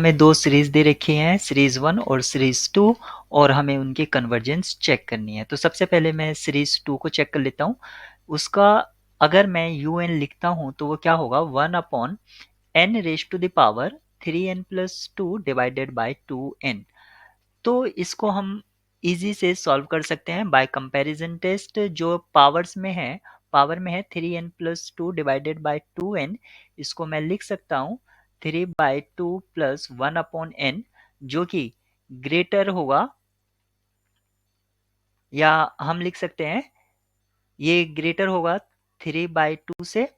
हमें दो सीरीज दे रखी हैं, सीरीज 1 और सीरीज 2, और हमें उनकी कन्वर्जेंस चेक करनी है। तो सबसे पहले मैं सीरीज 2 को चेक कर लेता हूँ। उसका अगर मैं un लिखता हूँ तो वो क्या होगा, 1/n raise to the power 3n plus 2 divided by 2n। तो इसको हम इजी से सॉल्व कर सकते हैं बाय कंपैरिजन टेस्ट। जो पावर में है 3n plus 2 divided by 2n, इसको मैं लिख सकता हूँ 3/2 प्लस 1/n, जो कि ग्रेटर होगा, या हम लिख सकते हैं ये ग्रेटर होगा 3/2 से।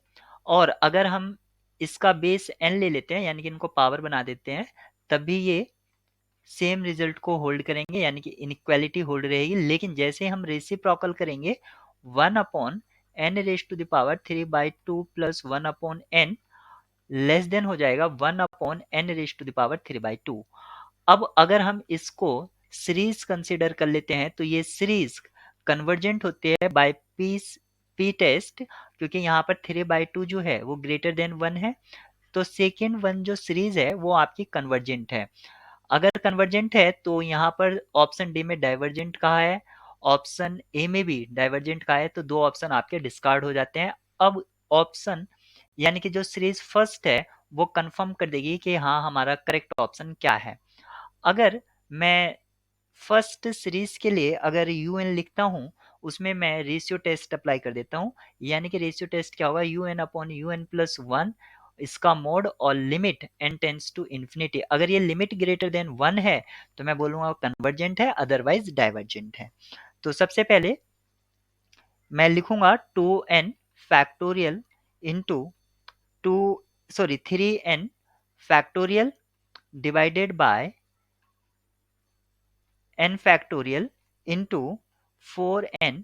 और अगर हम इसका बेस n ले लेते हैं, यानी कि इनको पावर बना देते हैं, तब भी ये सेम रिजल्ट को होल्ड करेंगे, यानी कि इनइक्वालिटी होल्ड रहेगी। लेकिन जैसे हम रेसिप्रोकल करेंगे, 1/n raise to the power 3/2 plus 1/n less than हो जाएगा 1/n raise to the power 3/2। अब अगर हम इसको सीरीज कंसीडर कर लेते हैं तो ये सीरीज कन्वर्जेंट होते हैं बाय पी टेस्ट, क्योंकि यहाँ पर 3/2 जो है वो ग्रेटर देन 1 है। तो सेकेंड वन जो सीरीज है वो आपकी कन्वर्जेंट है। अगर कन्वर्जेंट है तो यहाँ पर ऑप्शन डी में डाइवर्जेंट कहा है, ऑप्शन ए में भी डाइवर्जेंट कहा है, तो दो ऑप्शन आपके डिस्कार्ड हो जाते हैं। अब ऑप्शन, यानी कि जो सीरीज फर्स्ट है, वो कंफर्म कर देगी कि हाँ हमारा करेक्ट ऑप्शन क्या है। अगर मैं फर्स्ट सीरीज के लिए अगर un लिखता हूँ, उसमें मैं रेशियो टेस्ट अप्लाई कर देता हूँ। यानी कि रेशियो टेस्ट क्या होगा, un प्लस 1, इसका मोड और limit n tends to infinity. अगर ये लिमिट ग्रेटर देन 1 है तो मैं बोलूंगा कन्वर्जेंट है, अदरवाइज डाइवर्जेंट है। तो सबसे पहले मैं लिखूंगा 2n factorial into 3n factorial divided by n factorial into 4n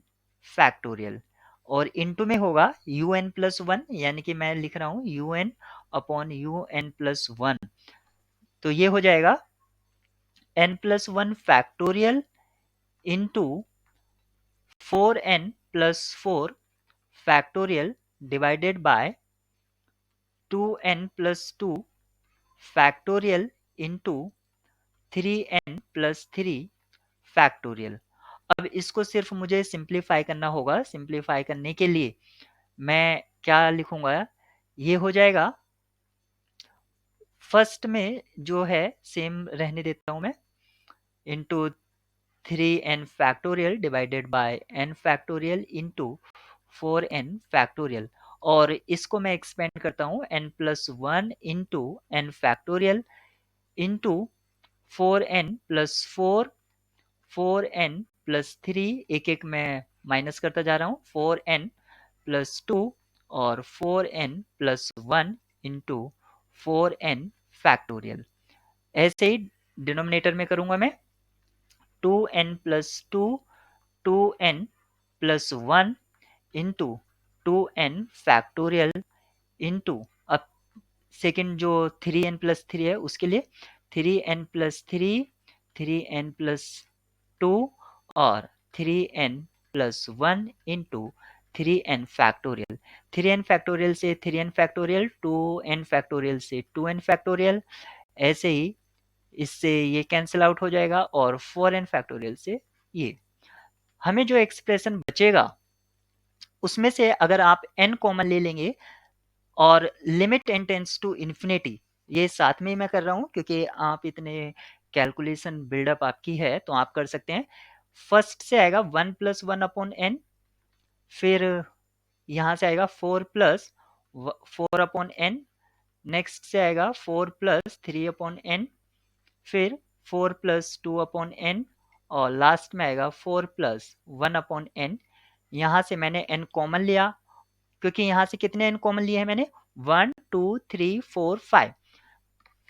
factorial, और इंटू में होगा un प्लस 1, यानी कि मैं लिख रहा हूं un प्लस 1। तो ये हो जाएगा n plus 1 factorial into 4n plus 4 factorial divided by 2n plus 2 factorial into 3n plus 3 factorial. अब इसको सिर्फ मुझे सिंप्लीफाई करना होगा। सिंप्लीफाई करने के लिए मैं क्या लिखूंगा, ये हो जाएगा, फर्स्ट में जो है सेम रहने देता हूं मैं, into 3n factorial divided by n factorial into 4n factorial, और इसको मैं एक्सपेंड करता हूं n plus 1 into n factorial into 4n plus 4, 4n plus 3, एक एक मैं माइनस करता जा रहा हूँ, 4n प्लस 2 और 4n plus 1 into 4n factorial. ऐसे ही डिनोमिनेटर में करूंगा मैं 2n plus 2, 2n plus 1 into 2n factorial into, अब सेकेंड जो 3n प्लस 3 है उसके लिए 3n प्लस 3, 3n प्लस 2 और 3n plus 1 into 3n factorial. 3n factorial से 3n फैक्टोरियल, 2n फैक्टोरियल से 2n फैक्टोरियल, ऐसे ही इससे ये कैंसिल आउट हो जाएगा, और 4n फैक्टोरियल से ये। हमें जो एक्सप्रेशन बचेगा उसमें से अगर आप n कॉमन ले लेंगे और limit n tends to infinity, ये साथ में ही मैं कर रहा हूं क्योंकि आप इतने कैलकुलेशन बिल्डअप आपकी है तो आप कर सकते हैं। फर्स्ट से आएगा 1 प्लस 1/n, फिर यहाँ से आएगा 4 नेक्स्ट से आएगा 4 + 3/n, फिर 4 + 2/n, और लास्ट में आएगा 4 + 1/n। यहाँ से मैंने n कॉमन लिया, क्योंकि यहाँ से कितने n कॉमन लिए हैं मैंने, 1 2 3 4 5,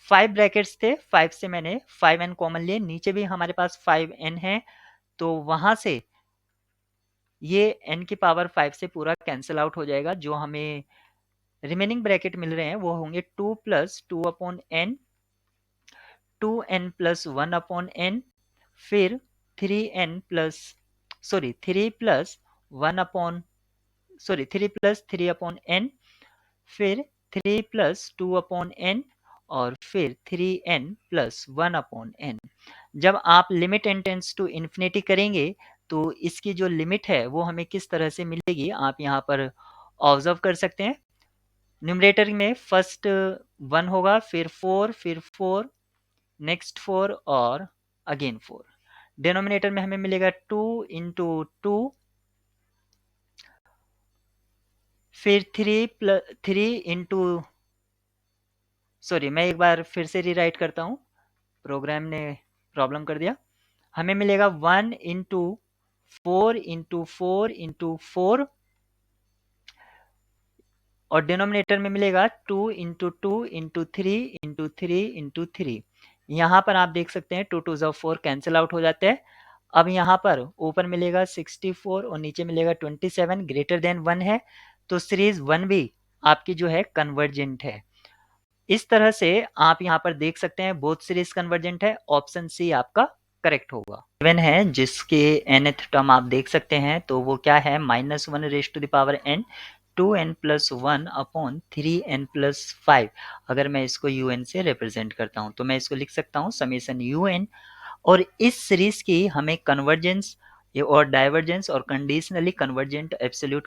5 ब्रैकेट्स थे, 5 से मैंने 5n कॉमन लिए, नीचे भी हमारे पास 5n है, तो वहां से ये n की पावर 5 से पूरा कैंसिल आउट हो जाएगा। जो हमें रिमेनिंग ब्रैकेट मिल रहे हैं वो होंगे 2 + 2/n, 2n + 1/n, फिर 3n प्लस 3 + 3 + 3/n, फिर 3 + 2/n, और फिर 3n+1/n। जब आप limit n tends to infinity करेंगे तो इसकी जो लिमिट है वो हमें किस तरह से मिलेगी, आप यहाँ पर ऑब्जर्व कर सकते हैं। न्यूमरेटर में फर्स्ट 1 होगा, फिर 4, फिर 4, नेक्स्ट 4 और अगेन 4। डिनोमिनेटर में हमें मिलेगा 2 इंटू 2, फिर 3 इंटू, सॉरी मैं एक बार फिर से रीराइट करता हूँ, प्रोग्राम ने प्रॉब्लम कर दिया। हमें मिलेगा 1 इंटू 4 इंटू 4 इंटू 4, और डिनोमिनेटर में मिलेगा 2 इंटू 2 इंटू 3 इंटू 3 इंटू 3। यहाँ पर आप देख सकते हैं 2 2 ज़ा 4 कैंसिल आउट हो जाते हैं। अब यहाँ पर ऊपर मिलेगा 64 और नीचे मिलेगा 27, ग्रेटर देन 1 है, तो सीरीज 1 भी आपकी जो है कन्वर्जेंट है। इस तरह से आप यहाँ पर देख सकते हैं बोथ सीरीज कन्वर्जेंट है, ऑप्शन सी आपका करेक्ट होगा। गिवन है जिसके nth टर्म आप देख सकते हैं, तो वो क्या है, -1n 2n+1/3n+5। अगर मैं इसको un से रिप्रेजेंट करता हूं तो मैं इसको लिख सकता हूं समेशन un, और इस सीरीज की हमें कन्वर्जेंस और डाइवर्जेंस और कंडीशनली कन्वर्जेंट, एब्सोल्यूट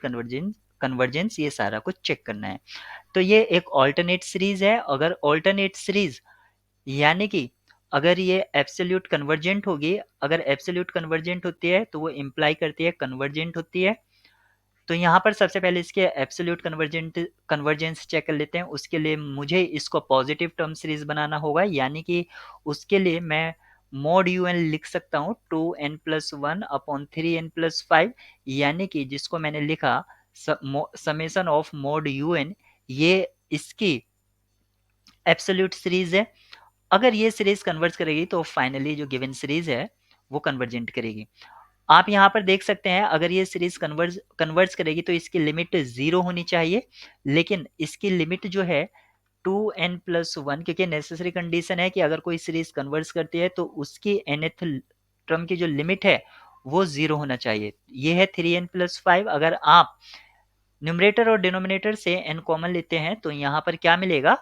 कन्वर्जेंस ये सारा कुछ चेक करना है। तो ये एक ऑल्टरनेट सीरीज है। अगर ऑल्टरनेट सीरीज यानी कि अगर ये एब्सोल्यूट कन्वर्जेंट होगी, अगर एब्सोल्यूट कन्वर्जेंट होती है तो वो इम्प्लाई करती है कन्वर्जेंट होती है। तो यहाँ पर सबसे पहले इसके एब्सोल्यूट कन्वर्जेंस चेक कर लेते हैं। उसके लिए मुझे इसको पॉजिटिव टर्म सीरीज बनाना होगा, यानी कि उसके लिए मैं मोड un लिख सकता हूँ 2n+1/3n+5, यानी कि जिसको मैंने लिखा समेशन ऑफ मोड un, ये इसकी एब्सोल्यूट सीरीज है। अगर ये सीरीज कन्वर्ज करेगी तो फाइनली जो गिवन सीरीज है वो कन्वर्जेंट करेगी। आप यहाँ पर देख सकते हैं अगर ये सीरीज कन्वर्ज करेगी तो इसकी लिमिट 0 होनी चाहिए, लेकिन इसकी लिमिट जो है 2n+1, क्योंकि नेसेसरी कंडीशन है कि अगर कोई सीरीज कन्वर्ज करती है तो उसकी nth टर्म की जो लिमिट है वो 0 होना चाहिए। ये है 3n+5। अगर आप न्यूमरेटर और डिनोमिनेटर से n कॉमन लेते हैं तो यहाँ पर क्या मिलेगा,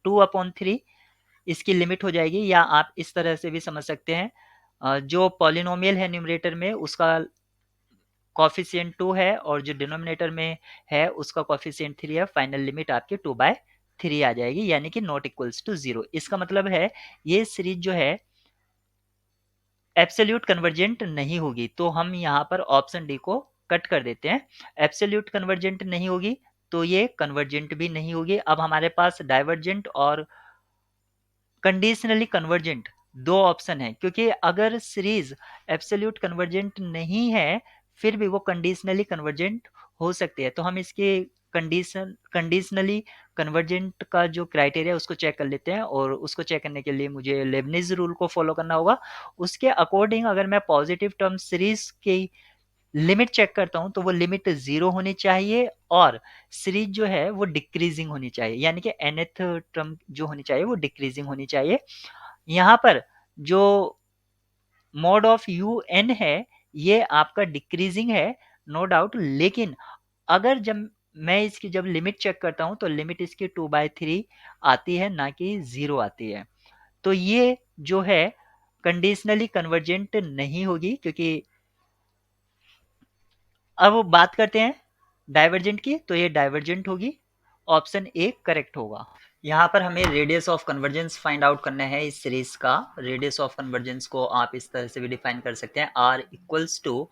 2/3 इसकी लिमिट हो जाएगी। या आप इस तरह से भी समझ सकते हैं, जो पॉलिनोमियल है न्यूमरेटर में उसका कॉफिशिएंट 2 है और जो डिनोमिनेटर में है उसका कॉफिशिएंट 3 है, फाइनल लिमिट आपकी 2/3 आ जाएगी, यानी कि नॉट इक्वल्स टू 0। इसका मतलब है ये सीरीज जो है एब्सोल्यूट कन्वर्जेंट नहीं होगी। तो हम यहाँ पर ऑप्शन डी को कट कर देते हैं। एब्सोल्यूट कन्वर्जेंट नहीं होगी तो ये कन्वर्जेंट भी नहीं होगी। अब हमारे पास डाइवर्जेंट और कंडीशनली कन्वर्जेंट दो ऑप्शन है, क्योंकि अगर सीरीज एब्सोल्यूट कन्वर्जेंट नहीं है फिर भी वो कंडीशनली कन्वर्जेंट हो सकती है। तो हम इसके कंडीशनली कन्वर्जेंट का जो क्राइटेरिया उसको चेक कर लेते हैं, और उसको चेक करने के लिए मुझे लेबनिज रूल को फॉलो करना होगा। उसके अकॉर्डिंग अगर मैं पॉजिटिव टर्म सीरीज की लिमिट चेक करता हूं तो वो लिमिट 0 होनी चाहिए और सीरीज जो है वो डिक्रीजिंग होनी चाहिए, यानी कि nth टर्म जो होनी चाहिए वो डिक्रीजिंग होनी चाहिए। यहाँ पर जो मोड ऑफ un है ये आपका डिक्रीजिंग है, नो डाउट, लेकिन अगर जब मैं इसकी जब लिमिट चेक करता हूं तो लिमिट इसकी 2/3 आती है, ना कि 0 आती है। तो ये जो है कंडीशनली कन्वर्जेंट नहीं होगी, क्योंकि अब बात करते हैं डाइवर्जेंट की, तो ये डाइवर्जेंट होगी, ऑप्शन ए करेक्ट होगा। यहाँ पर हमें radius of convergence find out करना है इस सीरीज का। रेडियस ऑफ कन्वर्जेंस को आप इस तरह से भी डिफाइन कर सकते हैं, r equals to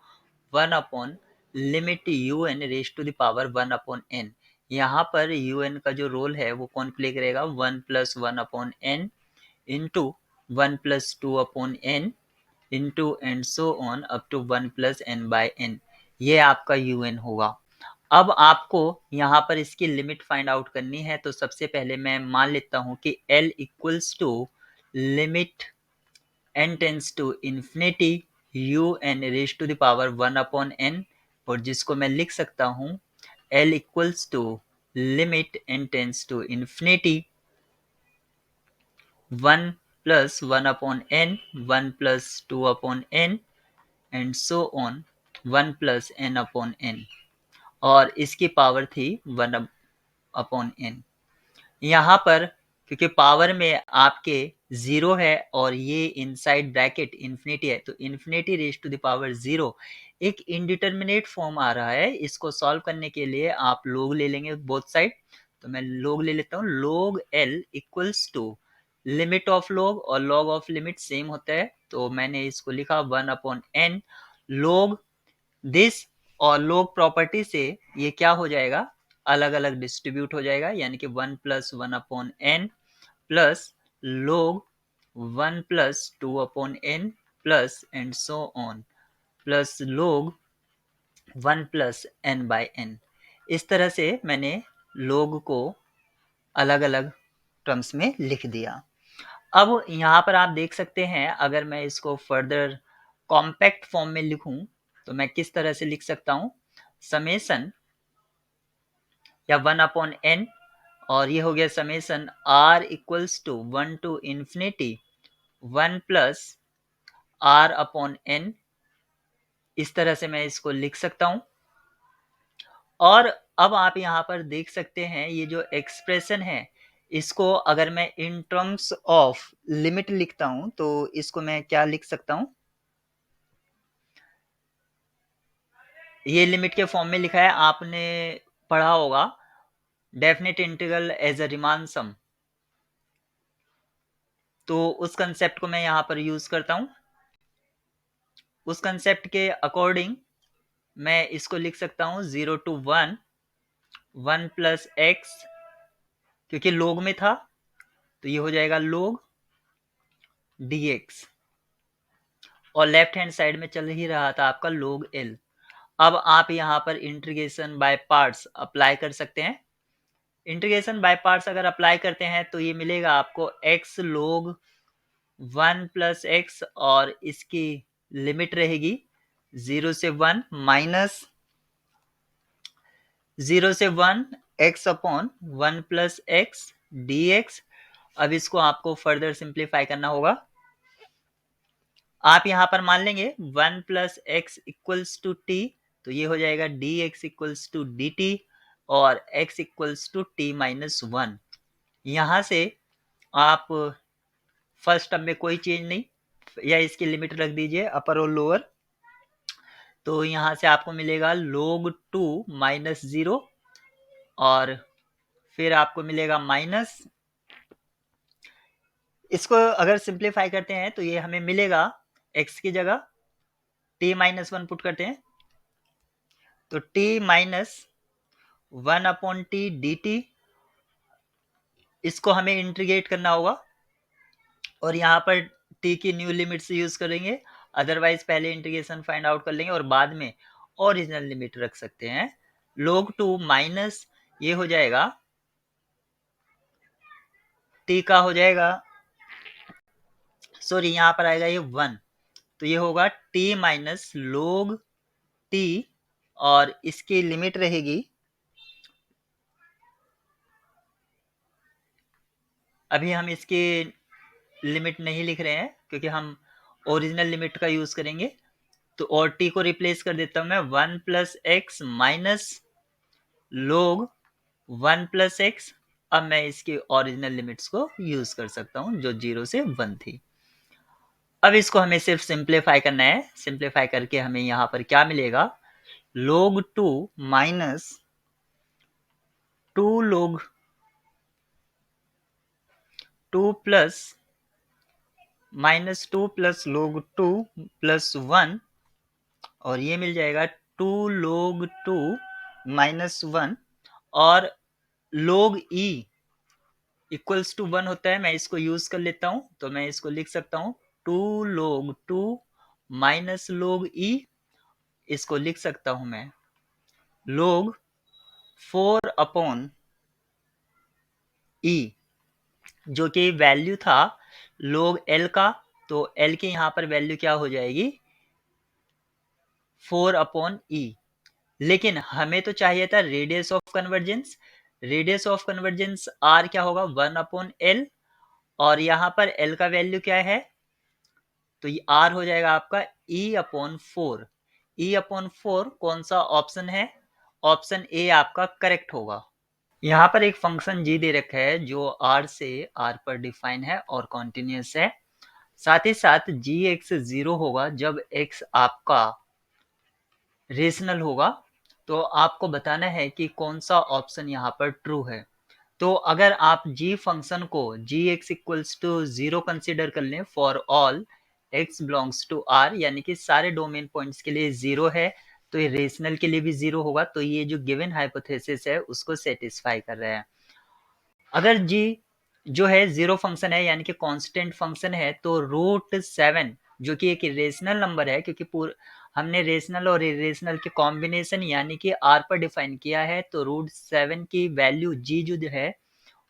1 limit un raise to the power 1/n। यहाँ पर un का जो रोल है वो कौन प्ले करेगा, 1+1/n into 1+2/n into and so on up to 1+n/n। ये आपका un होगा। अब आपको यहाँ पर इसकी लिमिट फाइंड आउट करनी है, तो सबसे पहले मैं मान लेता हूँ कि L equals to limit n tends to infinity un raise to the power 1/n, और जिसको मैं लिख सकता हूँ L equals to limit n tends to infinity 1+1/n 1+2/n and so on 1+n/n, और इसकी पावर थी 1/n। यहाँ पर क्योंकि पावर में आपके 0 है और ये इनसाइड ब्रैकेट इन्फिनिटी है, तो infinity raise to the power 0 एक इंडिटरमिनेट फॉर्म आ रहा है। इसको सॉल्व करने के लिए आप log ले लेंगे बोथ साइड, तो मैं log ले लेता हूँ। log L equals to limit of log और log ऑफ लिमिट सेम होता है, तो मैंने इसको लिखा 1/n log दिस, और log प्रॉपर्टी से ये क्या हो जाएगा, अलग अलग डिस्ट्रीब्यूट हो जाएगा, यानी कि 1 + 1/n plus log 1 + 2/n plus and so on plus log 1 + n/n। इस तरह से मैंने log को अलग अलग टर्म्स में लिख दिया। अब यहाँ पर आप देख सकते हैं, अगर मैं इसको फर्दर कॉम्पैक्ट फॉर्म में लिखूं तो मैं किस तरह से लिख सकता हूँ, समेशन या 1/n, और ये हो गया summation r equals to 1 to infinity 1 + r/n। इस तरह से मैं इसको लिख सकता हूँ। और अब आप यहाँ पर देख सकते हैं, ये जो एक्सप्रेशन है, इसको अगर मैं इन टर्म्स ऑफ लिमिट लिखता हूँ तो इसको मैं क्या लिख सकता हूँ, ये लिमिट के फॉर्म में लिखा है, आपने पढ़ा होगा definite integral as a Riemann sum, तो उस कंसेप्ट को मैं यहाँ पर यूज करता हूँ। उस कंसेप्ट के अकॉर्डिंग मैं इसको लिख सकता हूँ 0 to 1 1 + x, क्योंकि log में था तो ये हो जाएगा log dx, और लेफ्ट हैंड साइड में चल ही रहा था आपका log l। अब आप यहाँ पर इंटीग्रेशन बाय पार्ट्स अप्लाई कर सकते हैं। इंटीग्रेशन बाय पार्ट्स अगर अप्लाई करते हैं तो ये मिलेगा आपको x log 1 + x, और इसकी लिमिट रहेगी 0 से 1 माइनस 0 से 1 x/1 + x dx। अब इसको आपको फर्दर सिंप्लीफाई करना होगा। आप यहाँ पर मान लेंगे 1 + x इक्वल्स टू t, तो ये हो जाएगा dx इक्वल्स टू dt, और x इक्वल्स टू t - 1। यहाँ से आप फर्स्ट टर्म में कोई चेंज नहीं, या इसकी लिमिट रख दीजिए अपर और लोअर, तो यहाँ से आपको मिलेगा log 2 - 0, और फिर आपको मिलेगा माइनस, इसको अगर सिंप्लीफाई करते हैं तो ये हमें मिलेगा x की जगह t - 1 पुट करते हैं, तो t - 1/t dt, इसको हमें इंटीग्रेट करना होगा, और यहाँ पर t की न्यू लिमिट्स यूज करेंगे, अदरवाइज पहले इंटीग्रेशन फाइंड आउट कर लेंगे और बाद में ओरिजिनल लिमिट रख सकते हैं। log 2 माइनस ये हो जाएगा t का हो जाएगा, सॉरी यहाँ पर आएगा ये 1, तो ये होगा t - log t, और इसकी लिमिट रहेगी, अभी हम इसकी लिमिट नहीं लिख रहे हैं क्योंकि हम ओरिजिनल लिमिट का यूज करेंगे, तो और t को रिप्लेस कर देता हूं मैं 1 + x माइनस log 1 + x। अब मैं इसकी ओरिजिनल लिमिट्स को यूज कर सकता हूं जो 0 से 1 थी। अब इसको हमें सिर्फ सिंप्लीफाई करना है, सिंप्लीफाई करके हमें यहाँ पर क्या मिलेगा, log 2 minus 2 log 2 plus -2 + log 2 + 1, और ये मिल जाएगा 2 log 2 - 1, और log e इक्वल्स टू 1 होता है, मैं इसको यूज कर लेता हूं, तो मैं इसको लिख सकता हूं 2 log 2 - log e, इसको लिख सकता हूं मैं log 4/e, जो कि वैल्यू था log l का, तो l की यहाँ पर वैल्यू क्या हो जाएगी 4/e, लेकिन हमें तो चाहिए था radius of convergence. Radius of convergence r क्या होगा 1/l, और यहाँ पर l का वैल्यू क्या है, तो ये r हो जाएगा आपका e/4। e/4 कौन सा ऑप्शन है, ऑप्शन ए आपका करेक्ट होगा। यहाँ पर एक फंक्शन जी दे रखा है जो आर से आर पर डिफाइन है और कॉन्टिन्यूस है। साथ ही साथ जी एक्स 0 होगा जब एक्स आपका रेशनल होगा। तो आपको बताना है कि कौन सा ऑप्शन यहाँ पर ट्रू है। तो अगर आप जी फंक्शन को G X equals to 0 consider कर लें for all X belongs to R, यानी कि सारे डोमेन पॉइंट्स के लिए 0 है, तो ये रेशनल के लिए भी 0 होगा। तो ये जो गिवन हाइपोथेसिस है उसको सेटिस्फाई कर रहा है। अगर जी जो है 0 फंक्शन है यानी कि कांस्टेंट फंक्शन है, तो रूट 7 जो कि एक इरेशनल नंबर है, क्योंकि हमने रेशनल और इरेशनल के कॉम्बिनेशन यानी कि आर पर डिफाइन किया है, तो रूट 7 की वैल्यू जी जो है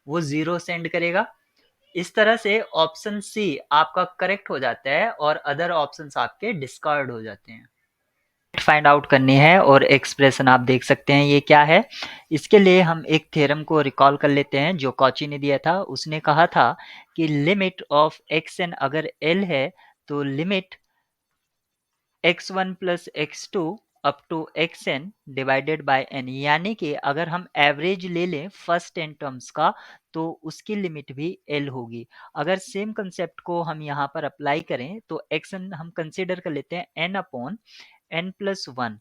वो 0 सेंड करेगा। इस तरह से ऑप्शन सी आपका करेक्ट हो जाता है और अदर ऑप्शंस आपके डिस्कार्ड हो जाते हैं। फाइंड आउट करनी है और एक्सप्रेशन आप देख सकते हैं ये क्या है। इसके लिए हम एक थ्योरम को रिकॉल कर लेते हैं जो कॉची ने दिया था। उसने कहा था कि लिमिट ऑफ एक्स एन अगर एल है तो limit x1 plus x2 up to xn divided by n, यानी कि अगर हम एवरेज ले लें फर्स्ट n टर्म्स का तो उसकी लिमिट भी l होगी। अगर सेम कंसेप्ट को हम यहाँ पर अप्लाई करें तो xn हम कंसिडर कर लेते हैं n अपॉन n प्लस 1।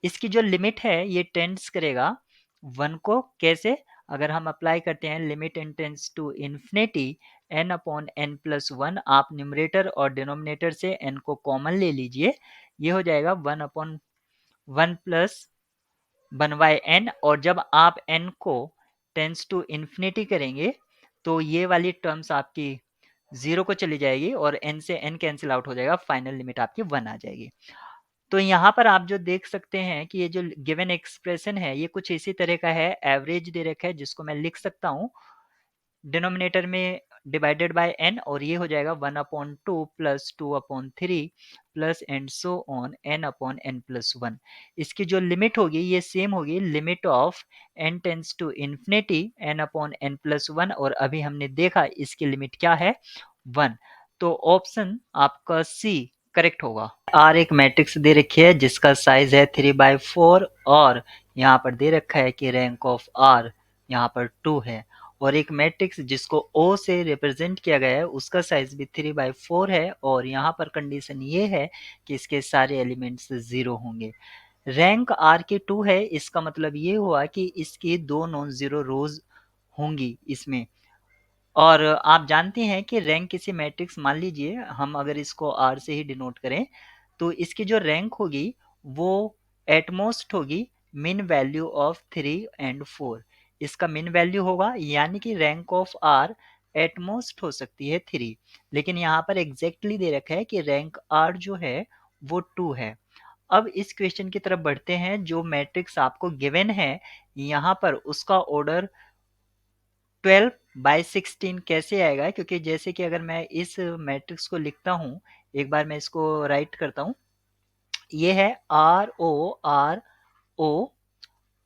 इसकी जो लिमिट है ये टेंड्स करेगा 1 को। कैसे? अगर हम अप्लाई करते हैं limit n tends to infinity n upon n plus 1, आप न्यूमरेटर और डिनोमिनेटर से n को कॉमन ले लीजिए, ये हो जाएगा 1 अपॉन 1 प्लस 1 बाय n। और जब आप n को टेंड्स टू इन्फिनिटी करेंगे तो ये वाली टर्म्स आपकी 0 को चली जाएगी और n से n कैंसिल आउट हो जाएगा, फाइनल लिमिट आपकी 1 आ जाएगी। तो यहाँ पर आप जो देख सकते हैं कि ये जो गिवन एक्सप्रेशन है ये कुछ इसी तरह का है। एवरेज दे रखा है जिसको मैं लिख सकता हूँ डिनोमिनेटर में डिवाइडेड बाय n, और ये हो जाएगा 1 upon 2 plus 2 upon 3 plus and so on n upon n plus 1। इसकी जो लिमिट होगी ये सेम होगी limit of n tends to infinity n upon n plus 1, और अभी हमने देखा इसकी लिमिट क्या है 1। तो ऑप्शन आपका सी करेक्ट होगा। आर एक मैट्रिक्स दे रखी है जिसका साइज है 3/4 और यहाँ पर दे रखा है कि रैंक ऑफ आर यहाँ पर 2 है। और एक मैट्रिक्स जिसको ओ से रिप्रेजेंट किया गया है उसका साइज भी 3/4 है और यहाँ पर कंडीशन ये है कि इसके सारे एलिमेंट्स 0 होंगे। रैंक आर की 2 है, इसका मतलब ये हुआ कि इसकी 2 नॉन जीरो रोज होंगी इसमें। और आप जानते हैं कि रैंक किसी मैट्रिक्स, मान लीजिए हम अगर इसको आर से ही डिनोट करें तो इसकी जो रैंक होगी वो एटमोस्ट होगी मिन वैल्यू ऑफ 3 एंड 4। इसका मिन वैल्यू होगा यानी कि रैंक ऑफ आर एटमोस्ट हो सकती है 3, लेकिन यहाँ पर एग्जैक्टली दे रखा है कि रैंक आर जो है वो 2 है। अब इस क्वेश्चन की तरफ बढ़ते हैं। जो मैट्रिक्स आपको गिवन है यहाँ पर उसका ऑर्डर 12/16 कैसे आएगा, क्योंकि जैसे कि अगर मैं इस मैट्रिक्स को लिखता हूँ, एक बार मैं इसको राइट करता हूँ। ये है R O R O,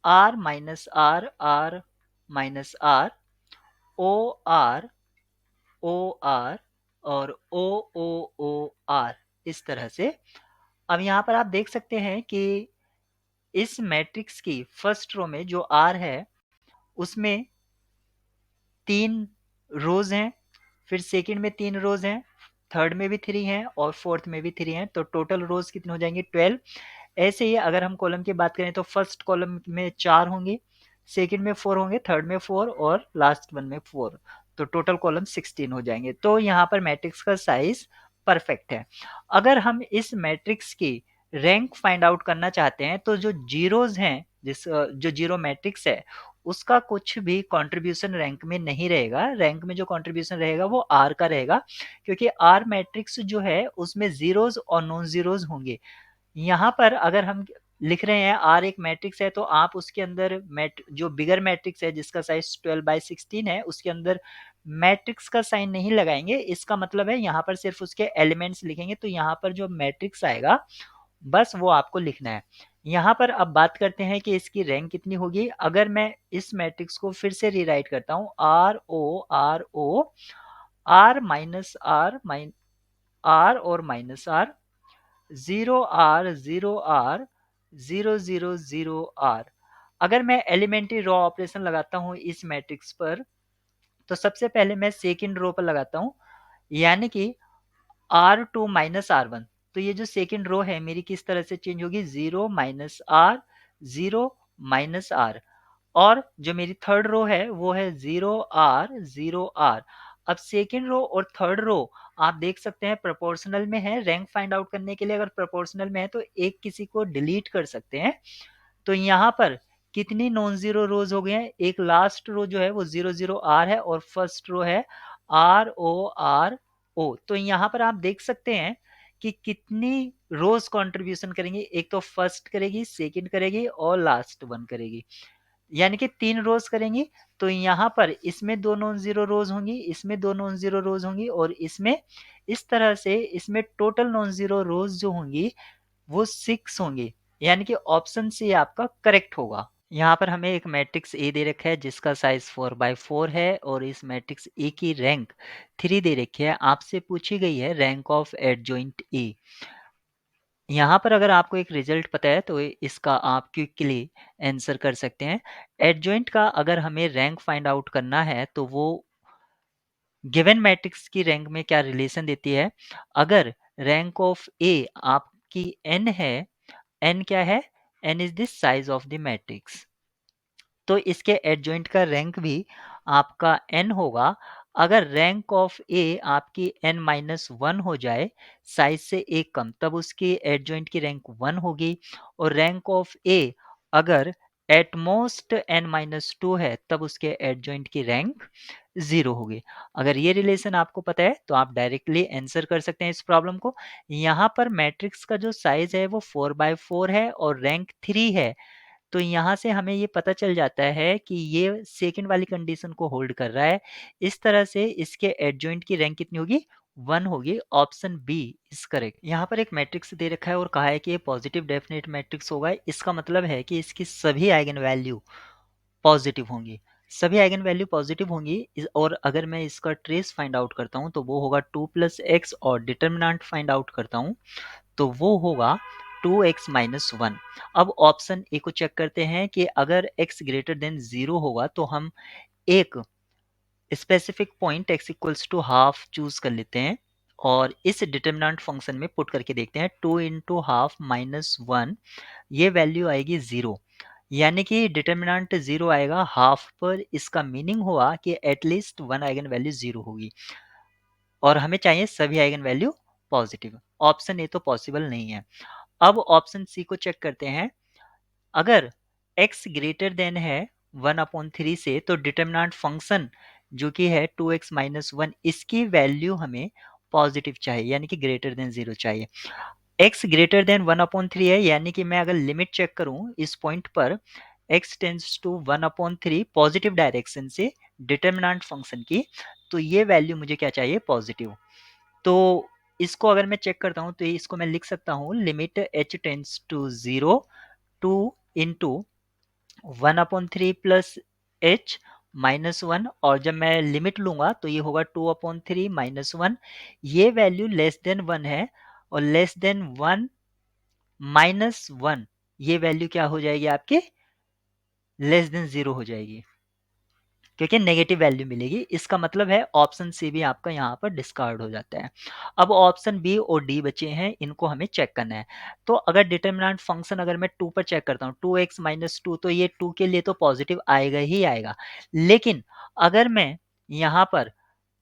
R minus R minus R, O R O R और ओ ओ ओ आर, इस तरह से। अब यहाँ पर आप देख सकते हैं कि इस मैट्रिक्स की फर्स्ट रो में जो आर है उसमें 3 रोज हैं, फिर सेकंड में 3 रोज हैं, थर्ड में भी 3 हैं और फोर्थ में भी 3 हैं, तो टोटल रोज कितने हो जाएंगे 12। ऐसे ही अगर हम कॉलम की बात करें तो फर्स्ट कॉलम में 4 होंगे, सेकंड में 4 होंगे, थर्ड में 4 और लास्ट वन में 4, तो टोटल कॉलम 16 हो जाएंगे। तो यहाँ पर मैट्रिक्स का साइज परफेक्ट है। अगर हम इस मैट्रिक्स की रैंक फाइंड आउट करना चाहते हैं तो जो जीरोज हैं, जिस जो जीरो मैट्रिक्स है उसका कुछ भी कंट्रीब्यूशन रैंक में नहीं रहेगा। रैंक में जो कंट्रीब्यूशन रहेगा वो आर का रहेगा, क्योंकि आर मैट्रिक्स जो है उसमें जीरोज और नॉन जीरोज होंगे। यहाँ पर अगर हम लिख रहे हैं आर एक मैट्रिक्स है तो आप उसके अंदर जो बिगर मैट्रिक्स है जिसका साइज 12/16 है उसके अंदर मैट्रिक्स का साइन नहीं लगाएंगे। इसका मतलब है यहाँ पर सिर्फ उसके एलिमेंट्स लिखेंगे, तो यहाँ पर जो मैट्रिक्स आएगा बस वो आपको लिखना है। यहाँ पर अब बात करते हैं कि इसकी रैंक कितनी होगी। अगर मैं इस मैट्रिक्स को फिर से रीराइट करता हूँ, R O R minus R और minus R, 0 R 0 R 0 0 0 R. अगर मैं एलिमेंट्री रो ऑपरेशन लगाता हूँ इस मैट्रिक्स पर, तो सबसे पहले मैं सेकंड रो पर लगाता हूँ, यानी कि R2 माइनस R1। तो ये जो सेकंड रो है मेरी किस तरह से चेंज होगी, 0 माइनस R, 0 माइनस R। और जो मेरी थर्ड रो है वो है 0R, 0R। अब सेकंड रो और थर्ड रो आप देख सकते हैं प्रोपोर्शनल में है। रैंक फाइंड आउट करने के लिए अगर प्रोपोर्शनल में है तो एक किसी को डिलीट कर सकते हैं। तो यहाँ पर कितनी नॉन जीरो रोज हो गए हैं, एक लास्ट रो जो है वो 0 0 R है और फर्स्ट रो है RO। तो यहाँ पर आप देख सकते हैं कि कितनी रोज कंट्रीब्यूशन करेंगी, एक तो फर्स्ट करेगी, सेकंड करेगी और लास्ट वन करेगी, यानी कि 3 रोज करेंगी। तो यहाँ पर इसमें 2 नॉन जीरो रोज होंगी, इसमें 2 नॉन जीरो रोज होंगी और इसमें, इस तरह से इसमें टोटल नॉन जीरो रोज जो होंगी वो 6 होंगी, यानी कि ऑप्शन सी आपका करेक्ट होगा। यहाँ पर हमें एक मैट्रिक्स ए दे रखा है जिसका साइज 4 by 4 है और इस मैट्रिक्स ए की रैंक 3 दे रखी है। आपसे पूछी गई है रैंक ऑफ एडजॉइंट ए। यहाँ पर अगर आपको एक रिजल्ट पता है तो इसका आप क्विकली आंसर कर सकते हैं। एडजॉइंट का अगर हमें रैंक फाइंड आउट करना है तो वो गिवन मैट्रिक्स की रैंक में क्या रिलेशन देती है। अगर रैंक ऑफ ए आपकी n है, n क्या है, n is the size of the matrix, तो इसके एडजॉइंट का रैंक भी आपका n होगा। अगर रैंक ऑफ ए आपकी n-1 हो जाए, साइज से एक कम, तब उसकी एडजॉइंट की रैंक 1 होगी। और रैंक ऑफ ए अगर एट मोस्ट n-2 है, तब उसके एडजॉइंट की रैंक 0 होगी। अगर ये रिलेशन आपको पता है तो आप डायरेक्टली आंसर कर सकते हैं इस प्रॉब्लम को। यहाँ पर मैट्रिक्स का जो साइज है वो 4 by 4 है और रैंक 3 है। तो यहाँ से हमें ये पता चल जाता है कि ये सेकंड वाली कंडीशन को होल्ड कर रहा है। इस तरह से इसके एडजॉइंट की रैंक कितनी होगी, 1 होगी। Option B is correct. यहाँ पर एक मैट्रिक्स दे रखा है और कहा है कि ये पॉजिटिव डेफिनेट मैट्रिक्स होगा। इसका मतलब है कि इसकी सभी आइगन वैल्यू पॉजिटिव होंगी, सभी आइगन वैल्यू पॉजिटिव होंगी। और अगर मैं इसका ट्रेस फाइंड आउट करता हूँ तो वो होगा 2 + x, और डिटर्मिनेंट फाइंड आउट करता हूँ तो वो होगा 2x-1। अब ऑप्शन ए को चेक करते हैं कि अगर x ग्रेटर देन 0 होगा तो हम एक specific point x equals to half choose कर लेते हैं और इस डिटर्मिनेंट फंक्शन में पुट करके देखते हैं। 2 इंटू हाफ माइनस 1, ये वैल्यू आएगी 0, यानी कि डिटर्मिनेंट 0 आएगा हाफ पर। इसका मीनिंग हुआ कि एटलीस्ट 1 आइगन वैल्यू 0 होगी और हमें चाहिए सभी eigen value positive. Option A तो पॉसिबल नहीं है। अब ऑप्शन सी को चेक करते हैं। अगर x ग्रेटर देन है 1/3 से, तो डिटर्मिनेंट फंक्शन जो कि है 2x-1, इसकी वैल्यू हमें पॉजिटिव चाहिए, यानी कि ग्रेटर देन 0 चाहिए। x ग्रेटर देन 1/3 है, यानी कि मैं अगर लिमिट चेक करूं इस पॉइंट पर, x tends to 1/3 positive direction से डिटर्मिनेंट फंक्शन की, तो ये वैल्यू मुझे क्या चाहिए, पॉजिटिव। तो इसको अगर मैं चेक करता हूं तो इसको मैं लिख सकता हूं limit h tends to 0 2 into 1/3 plus h-1, और जब मैं लिमिट लूंगा तो ये होगा 2/3 - 1। ये वैल्यू लेस देन 1 है और लेस देन 1 -1, ये वैल्यू क्या हो जाएगी आपकी, लेस देन 0 हो जाएगी, क्योंकि नेगेटिव वैल्यू मिलेगी। इसका मतलब है ऑप्शन सी भी आपका यहाँ पर डिस्कार्ड हो जाता है। अब ऑप्शन बी और डी बचे हैं, इनको हमें चेक करना है। तो अगर डिटर्मिनेंट फंक्शन अगर मैं 2 पर चेक करता हूँ, 2x-2, तो ये 2 के लिए तो पॉजिटिव आएगा ही आएगा। लेकिन अगर मैं यहाँ पर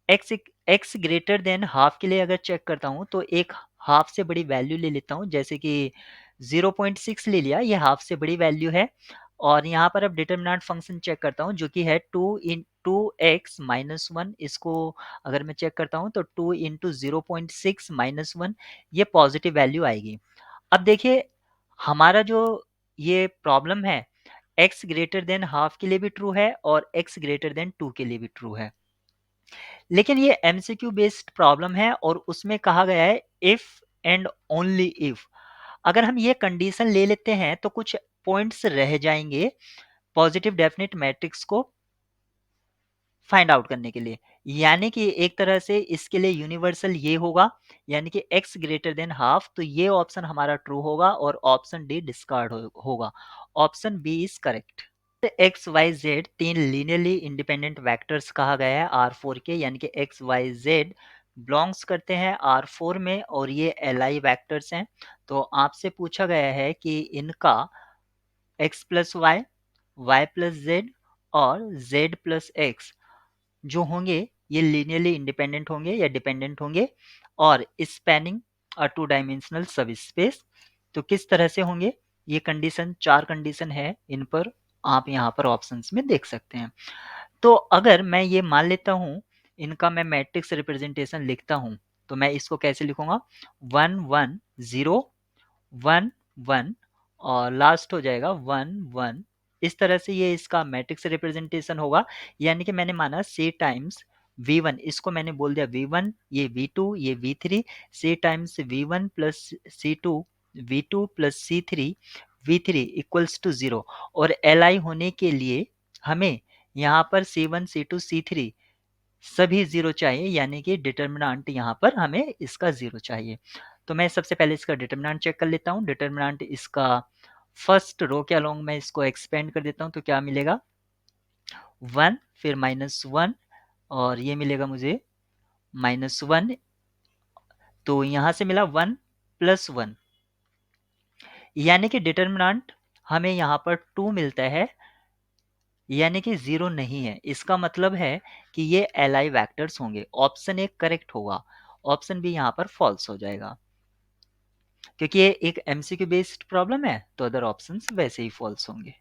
x ग्रेटर देन हाफ के लिए अगर चेक करता हूँ तो एक हाफ से बड़ी वैल्यू ले लेता हूँ, जैसे कि 0.6 ले लिया, ये हाफ से बड़ी वैल्यू है। और यहाँ पर अब डिटर्मिनेंट फंक्शन चेक करता हूँ जो कि है 2x-1, इसको अगर मैं चेक करता हूँ तो 2 इंटू 0.6-1, ये पॉजिटिव वैल्यू आएगी। अब देखिए हमारा जो ये प्रॉब्लम है, x ग्रेटर देन हाफ के लिए भी ट्रू है और x ग्रेटर देन 2 के लिए भी ट्रू है। लेकिन ये एमसीक्यू बेस्ड प्रॉब्लम है और उसमें कहा गया है इफ एंड ओनली इफ। अगर हम ये कंडीशन ले लेते हैं तो कुछ पॉइंट्स रह जाएंगे पॉजिटिव डेफिनेट मैट्रिक्स को फाइंड आउट करने के लिए। यानी कि एक तरह से इसके लिए यूनिवर्सल ये होगा, यानी कि x ग्रेटर देन हाफ, तो ये ऑप्शन हमारा ट्रू होगा और ऑप्शन डी डिस्कार्ड होगा। Option B is correct. X Y Z तीन लीनियरली इंडिपेंडेंट वेक्टर्स कहा गया है R4 के, यानी कि एक्स वाई जेड बिलोंग्स करते हैं R4 में और ये Li वेक्टर्स हैं। तो आपसे पूछा गया है कि इनका x plus Y, Y plus Z और z प्लस एक्स जो होंगे ये लीनियरली इंडिपेंडेंट होंगे या डिपेंडेंट होंगे और स्पैनिंग अ टू डायमेंशनल सब स्पेस। तो किस तरह से होंगे ये कंडीशन, चार कंडीशन है, इन पर आप यहाँ पर ऑप्शंस में देख सकते हैं। तो अगर मैं ये मान लेता हूँ इनका मैं मैट्रिक्स रिप्रेजेंटेशन लिखता हूँ, तो मैं इसको कैसे लिखूंगा, 1 1 0 1 1 और लास्ट हो जाएगा 1 1। इस तरह से ये इसका मैट्रिक्स रिप्रेजेंटेशन होगा। यानी कि मैंने माना C टाइम्स V1, इसको मैंने बोल दिया V1, ये V2, ये V3, C times V1 plus C2 V2 plus C3 V3 equals to 0। और Li होने के लिए हमें यहाँ पर C1 C2 C3 सभी 0 चाहिए, यानी कि डिटर्मिनेंट यहाँ पर हमें इसका 0 चाहिए। तो मैं सबसे पहले इसका डिटर्मिनेंट चेक कर लेता हूँ। डिटर्मिनेंट इसका फर्स्ट रो के अलोंग मैं इसको एक्सपेंड कर देता हूँ, तो क्या मिलेगा 1 फिर -1 और ये मिलेगा मुझे -1, तो यहाँ से मिला 1 + 1, यानी कि डिटर्मिनेंट हमें यहाँ पर 2 मिलता है, यानी कि 0 नहीं है। इसका मतलब है कि ये Li वेक्टर्स होंगे। ऑप्शन ए करेक्ट होगा, ऑप्शन बी यहाँ पर फॉल्स हो जाएगा। क्योंकि ये एक MCQ बेस्ड प्रॉब्लम है तो अदर ऑप्शंस वैसे ही फॉल्स होंगे।